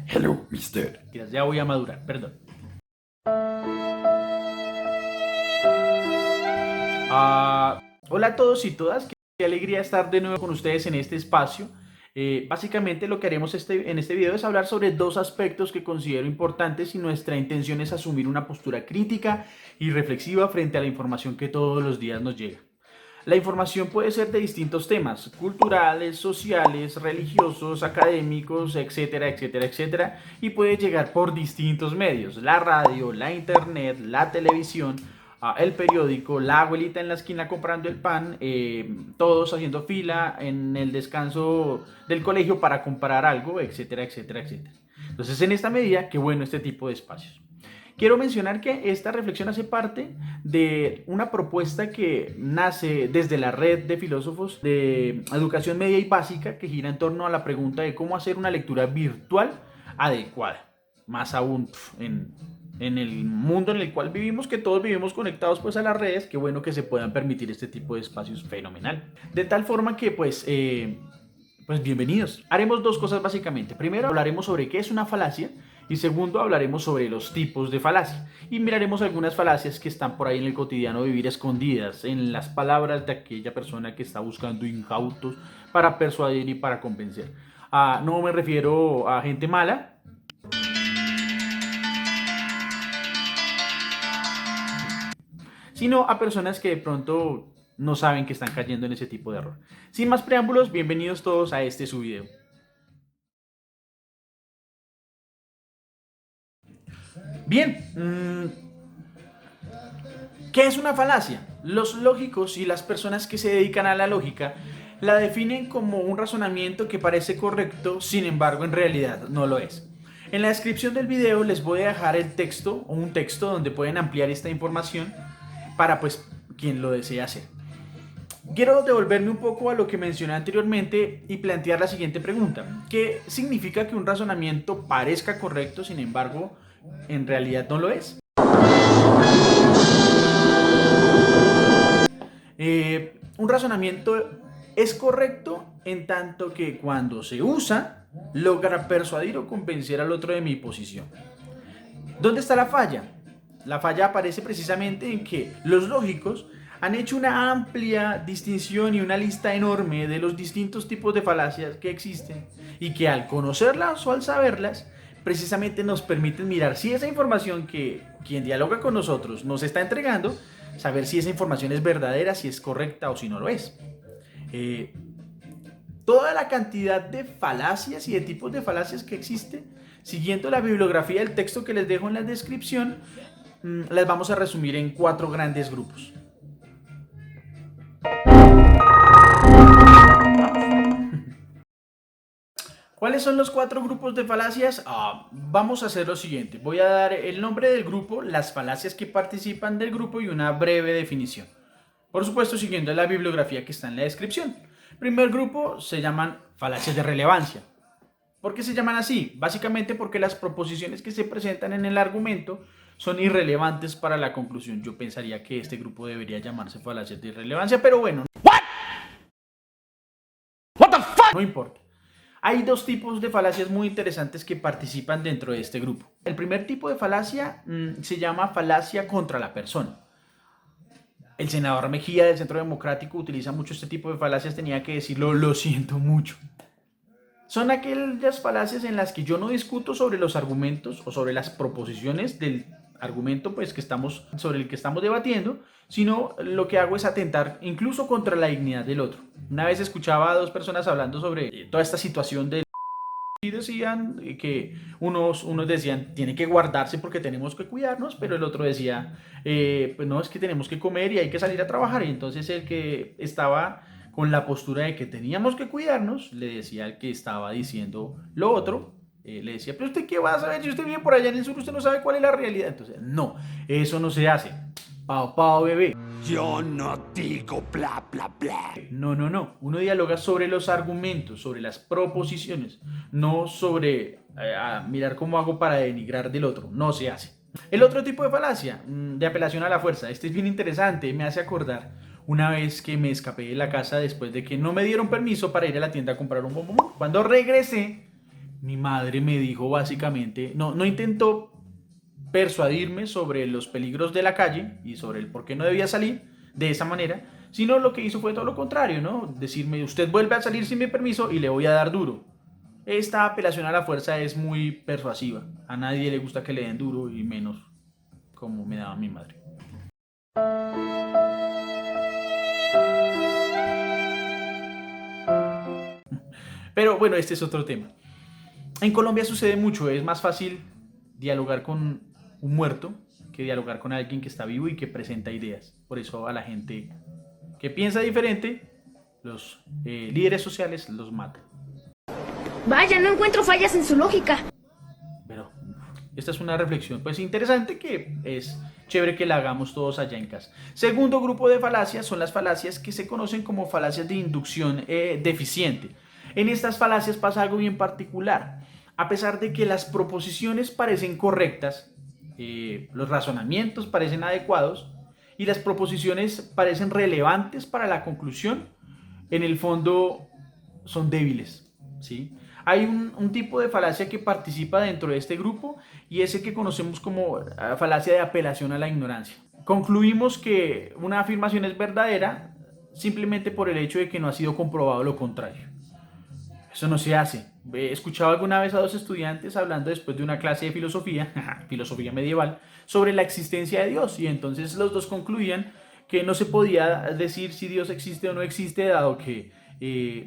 Hello, mister. Ya voy a madurar, perdón. Hola a todos y todas, qué alegría estar de nuevo con ustedes en este espacio. Básicamente lo que haremos en este video es hablar sobre dos aspectos que considero importantes y nuestra intención es asumir una postura crítica y reflexiva frente a la información que todos los días nos llega. La información puede ser de distintos temas, culturales, sociales, religiosos, académicos, etcétera, etcétera, etcétera, y puede llegar por distintos medios, la radio, la internet, la televisión, el periódico, la abuelita en la esquina comprando el pan, todos haciendo fila en el descanso del colegio para comprar algo, etcétera, etcétera, etcétera. Entonces, en esta medida, qué bueno este tipo de espacios. Quiero mencionar que esta reflexión hace parte de una propuesta que nace desde la red de filósofos de educación media y básica que gira en torno a la pregunta de cómo hacer una lectura virtual adecuada. Más aún en el mundo en el cual vivimos, que todos vivimos conectados pues a las redes, qué bueno que se puedan permitir este tipo de espacios, fenomenal. De tal forma que pues bienvenidos. Haremos dos cosas básicamente. Primero hablaremos sobre qué es una falacia y segundo hablaremos sobre los tipos de falacia. Y miraremos algunas falacias que están por ahí en el cotidiano vivir escondidas en las palabras de aquella persona que está buscando incautos para persuadir y para convencer. No me refiero a gente mala, sino a personas que de pronto no saben que están cayendo en ese tipo de error. Sin más preámbulos, bienvenidos todos a este su video. Bien, ¿qué es una falacia? Los lógicos y las personas que se dedican a la lógica la definen como un razonamiento que parece correcto, sin embargo en realidad no lo es. En la descripción del video les voy a dejar el texto o un texto donde pueden ampliar esta información para pues quien lo desee hacer. Quiero devolverme un poco a lo que mencioné anteriormente y plantear la siguiente pregunta. ¿Qué significa que un razonamiento parezca correcto, sin embargo en realidad no lo es? Un razonamiento es correcto en tanto que cuando se usa logra persuadir o convencer al otro de mi posición. ¿Dónde está la falla? La falla aparece precisamente en que los lógicos han hecho una amplia distinción y una lista enorme de los distintos tipos de falacias que existen y que al conocerlas o al saberlas precisamente nos permiten mirar si esa información que quien dialoga con nosotros nos está entregando, saber si esa información es verdadera, si es correcta o si no lo es. Toda la cantidad de falacias y de tipos de falacias que existe, siguiendo la bibliografía del texto que les dejo en la descripción, las vamos a resumir en 4 grandes grupos. ¿Cuáles son los 4 grupos de falacias? Vamos a hacer lo siguiente. Voy a dar el nombre del grupo, las falacias que participan del grupo y una breve definición. Por supuesto, siguiendo la bibliografía que está en la descripción. Primer grupo se llaman falacias de relevancia. ¿Por qué se llaman así? Básicamente porque las proposiciones que se presentan en el argumento son irrelevantes para la conclusión. Yo pensaría que este grupo debería llamarse falacias de irrelevancia, pero bueno. What the fuck? No importa. Hay 2 tipos de falacias muy interesantes que participan dentro de este grupo. El primer tipo de falacia se llama falacia contra la persona. El senador Mejía del Centro Democrático utiliza mucho este tipo de falacias, tenía que decirlo, lo siento mucho. Son aquellas falacias en las que yo no discuto sobre los argumentos o sobre las proposiciones del argumento pues, sobre el que estamos debatiendo, sino lo que hago es atentar incluso contra la dignidad del otro. Una vez escuchaba a 2 personas hablando sobre toda esta situación del y decían que unos decían tiene que guardarse porque tenemos que cuidarnos, pero el otro decía pues no, es que tenemos que comer y hay que salir a trabajar. Y entonces el que estaba con la postura de que teníamos que cuidarnos le decía al que estaba diciendo lo otro, le decía, pero usted qué va a saber si usted vive por allá en el sur, usted no sabe cuál es la realidad. Entonces no, eso no se hace. Pao, pao, bebé. Yo no digo bla, bla, bla. No. Uno dialoga sobre los argumentos, sobre las proposiciones, no sobre mirar cómo hago para denigrar del otro. No se hace. El otro tipo de falacia, de apelación a la fuerza, este es bien interesante, me hace acordar una vez que me escapé de la casa después de que no me dieron permiso para ir a la tienda a comprar un bombón. Cuando regresé, Mi madre me dijo básicamente, no intentó persuadirme sobre los peligros de la calle y sobre el por qué no debía salir de esa manera, sino lo que hizo fue todo lo contrario, ¿no? Decirme, usted vuelve a salir sin mi permiso y le voy a dar duro. Esta apelación a la fuerza es muy persuasiva. A nadie le gusta que le den duro y menos como me daba mi madre. Pero bueno, este es otro tema. En Colombia sucede mucho, es más fácil dialogar con un muerto que dialogar con alguien que está vivo y que presenta ideas. Por eso a la gente que piensa diferente, los líderes sociales los matan. Vaya, no encuentro fallas en su lógica. Pero esta es una reflexión pues interesante que es chévere que la hagamos todos allá en casa. Segundo grupo de falacias son las falacias que se conocen como falacias de inducción deficiente. En estas falacias pasa algo bien particular. A pesar de que las proposiciones parecen correctas, los razonamientos parecen adecuados y las proposiciones parecen relevantes para la conclusión, en el fondo son débiles, ¿sí? Hay un tipo de falacia que participa dentro de este grupo y es el que conocemos como falacia de apelación a la ignorancia. Concluimos que una afirmación es verdadera simplemente por el hecho de que no ha sido comprobado lo contrario. Eso no se hace. He escuchado alguna vez a dos estudiantes hablando después de una clase de filosofía, filosofía medieval, sobre la existencia de Dios. Y entonces los dos concluían que no se podía decir si Dios existe o no existe, dado que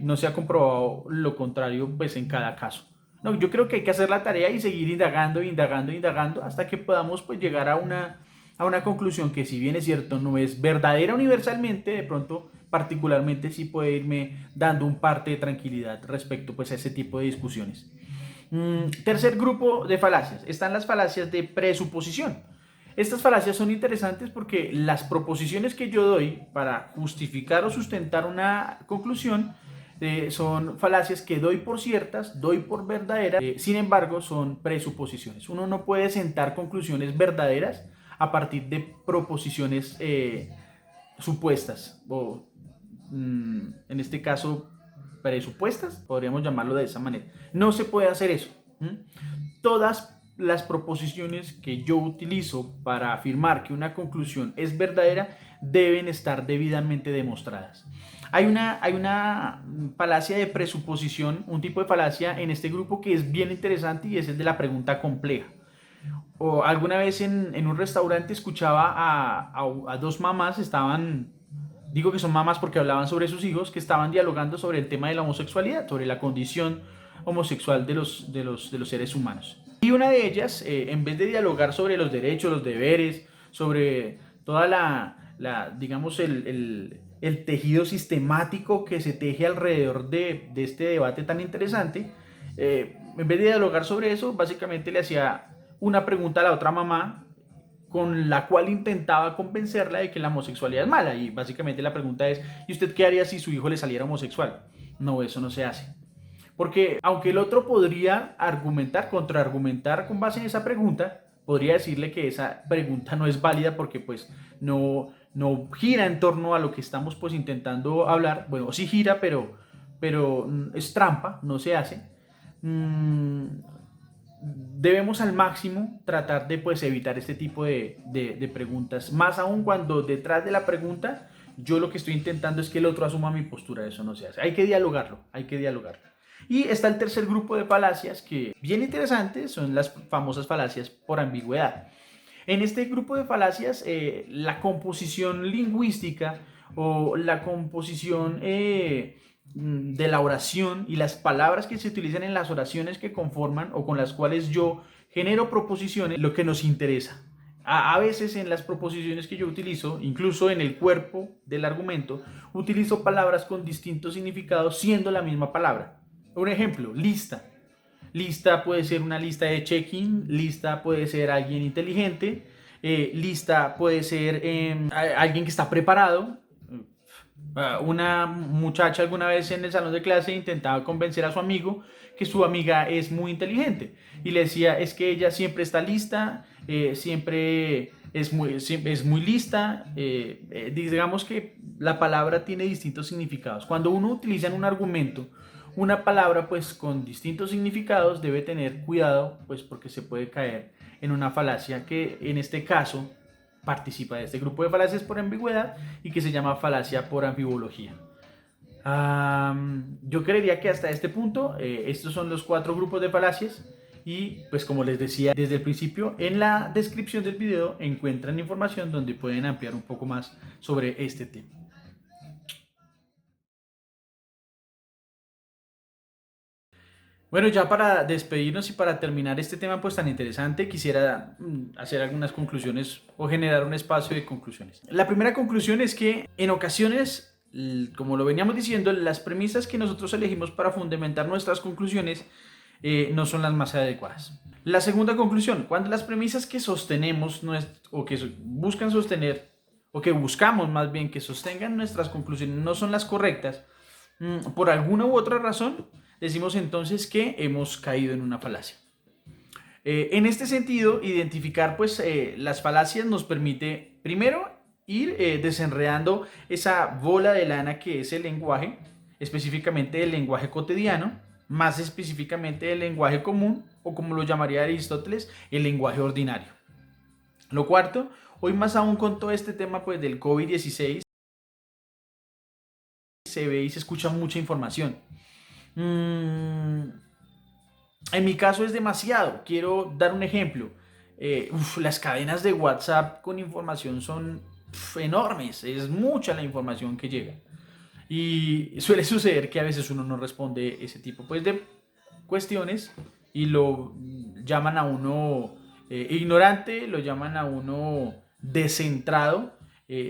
no se ha comprobado lo contrario pues, en cada caso. No, yo creo que hay que hacer la tarea y seguir indagando, indagando, indagando, hasta que podamos pues, llegar a una conclusión que, si bien es cierto, no es verdadera universalmente, de pronto particularmente sí puede irme dando un parte de tranquilidad respecto pues, a ese tipo de discusiones. Tercer grupo de falacias. Están las falacias de presuposición. Estas falacias son interesantes porque las proposiciones que yo doy para justificar o sustentar una conclusión son falacias que doy por ciertas, doy por verdaderas, sin embargo son presuposiciones. Uno no puede sentar conclusiones verdaderas a partir de proposiciones supuestas o en este caso presupuestas, podríamos llamarlo de esa manera. No se puede hacer eso. Todas las proposiciones que yo utilizo para afirmar que una conclusión es verdadera deben estar debidamente demostradas. Hay una falacia de presuposición, un tipo de falacia en este grupo que es bien interesante y es el de la pregunta compleja. O alguna vez en un restaurante escuchaba a dos mamás, digo que son mamás porque hablaban sobre sus hijos, que estaban dialogando sobre el tema de la homosexualidad, sobre la condición homosexual de los seres humanos. Y una de ellas, en vez de dialogar sobre los derechos, los deberes, sobre toda digamos, el tejido sistemático que se teje alrededor de este debate tan interesante, en vez de dialogar sobre eso, básicamente le hacía una pregunta a la otra mamá con la cual intentaba convencerla de que la homosexualidad es mala. Y básicamente la pregunta es, ¿y usted qué haría si su hijo le saliera homosexual? No, eso no se hace. Porque aunque el otro podría argumentar, contraargumentar con base en esa pregunta, podría decirle que esa pregunta no es válida porque pues no gira en torno a lo que estamos pues intentando hablar. Bueno, sí gira, pero es trampa, no se hace. Debemos al máximo tratar de pues evitar este tipo de preguntas, más aún cuando detrás de la pregunta yo lo que estoy intentando es que el otro asuma mi postura. Eso no se hace, hay que dialogarlo, hay que dialogarlo. Y está el tercer grupo de falacias que, bien interesantes, son las famosas falacias por ambigüedad. En este grupo de falacias, la composición lingüística o la composición de la oración y las palabras que se utilizan en las oraciones que conforman o con las cuales yo genero proposiciones, lo que nos interesa. A veces en las proposiciones que yo utilizo, incluso en el cuerpo del argumento, utilizo palabras con distintos significados siendo la misma palabra. Un ejemplo, lista. Lista puede ser una lista de check-in, lista puede ser alguien inteligente, lista puede ser alguien que está preparado. Una muchacha alguna vez en el salón de clase intentaba convencer a su amigo que su amiga es muy inteligente y le decía, es que ella siempre está lista, siempre es muy lista. Digamos que la palabra tiene distintos significados. Cuando uno utiliza en un argumento una palabra pues con distintos significados debe tener cuidado pues porque se puede caer en una falacia que en este caso participa de este grupo de falacias por ambigüedad y que se llama falacia por ambivología. Yo creería que hasta este punto estos son los 4 grupos de falacias y pues como les decía desde el principio, en la descripción del video encuentran información donde pueden ampliar un poco más sobre este tema. Bueno, ya para despedirnos y para terminar este tema pues tan interesante, quisiera hacer algunas conclusiones o generar un espacio de conclusiones. La primera conclusión es que en ocasiones, como lo veníamos diciendo, las premisas que nosotros elegimos para fundamentar nuestras conclusiones no son las más adecuadas. La segunda conclusión, cuando las premisas que sostenemos o que buscan sostener o que buscamos más bien que sostengan nuestras conclusiones no son las correctas, por alguna u otra razón, decimos entonces que hemos caído en una falacia. En este sentido, identificar pues, las falacias nos permite primero ir desenredando esa bola de lana que es el lenguaje, específicamente el lenguaje cotidiano, más específicamente el lenguaje común o como lo llamaría Aristóteles, el lenguaje ordinario. Lo cuarto, hoy más aún con todo este tema pues, del COVID-16, se ve y se escucha mucha información. En mi caso es demasiado. Quiero dar un ejemplo. Las cadenas de WhatsApp con información son enormes. Es mucha la información que llega. Y suele suceder que a veces uno no responde ese tipo pues, de cuestiones y lo llaman a uno ignorante, lo llaman a uno descentrado,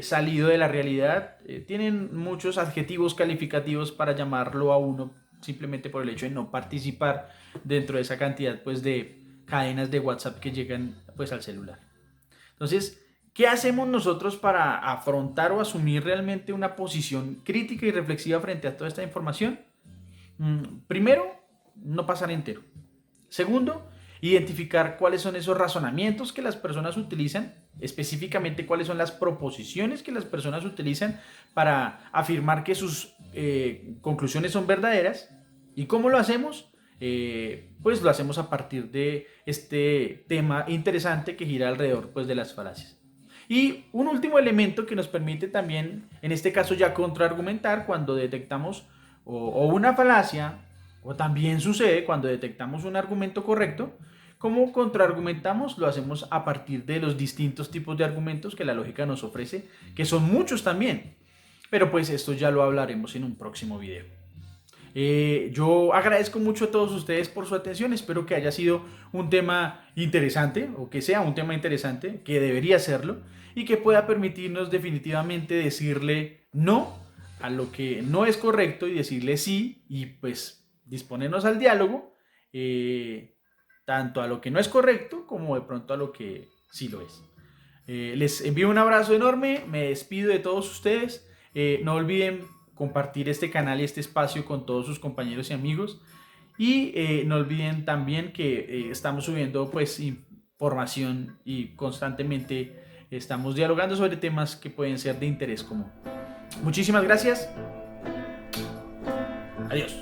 salido de la realidad. Tienen muchos adjetivos calificativos para llamarlo a uno simplemente por el hecho de no participar dentro de esa cantidad pues, de cadenas de WhatsApp que llegan pues, al celular. Entonces, ¿qué hacemos nosotros para afrontar o asumir realmente una posición crítica y reflexiva frente a toda esta información? Primero, no pasar entero. Segundo, identificar cuáles son esos razonamientos que las personas utilizan, específicamente cuáles son las proposiciones que las personas utilizan para afirmar que sus conclusiones son verdaderas. ¿Y cómo lo hacemos? Pues lo hacemos a partir de este tema interesante que gira alrededor pues, de las falacias. Y un último elemento que nos permite también, en este caso ya contraargumentar cuando detectamos o una falacia, o también sucede cuando detectamos un argumento correcto. ¿Cómo contraargumentamos? Lo hacemos a partir de los distintos tipos de argumentos que la lógica nos ofrece, que son muchos también. Pero pues esto ya lo hablaremos en un próximo video. Yo agradezco mucho a todos ustedes por su atención. Espero que haya sido un tema interesante, o que sea un tema interesante, que debería serlo, y que pueda permitirnos definitivamente decirle no a lo que no es correcto y decirle sí, y pues disponernos al diálogo, tanto a lo que no es correcto como de pronto a lo que sí lo es. Les envío un abrazo enorme, me despido de todos ustedes. No olviden compartir este canal y este espacio con todos sus compañeros y amigos. Y no olviden también que estamos subiendo pues información y constantemente estamos dialogando sobre temas que pueden ser de interés común. Muchísimas gracias. Adiós.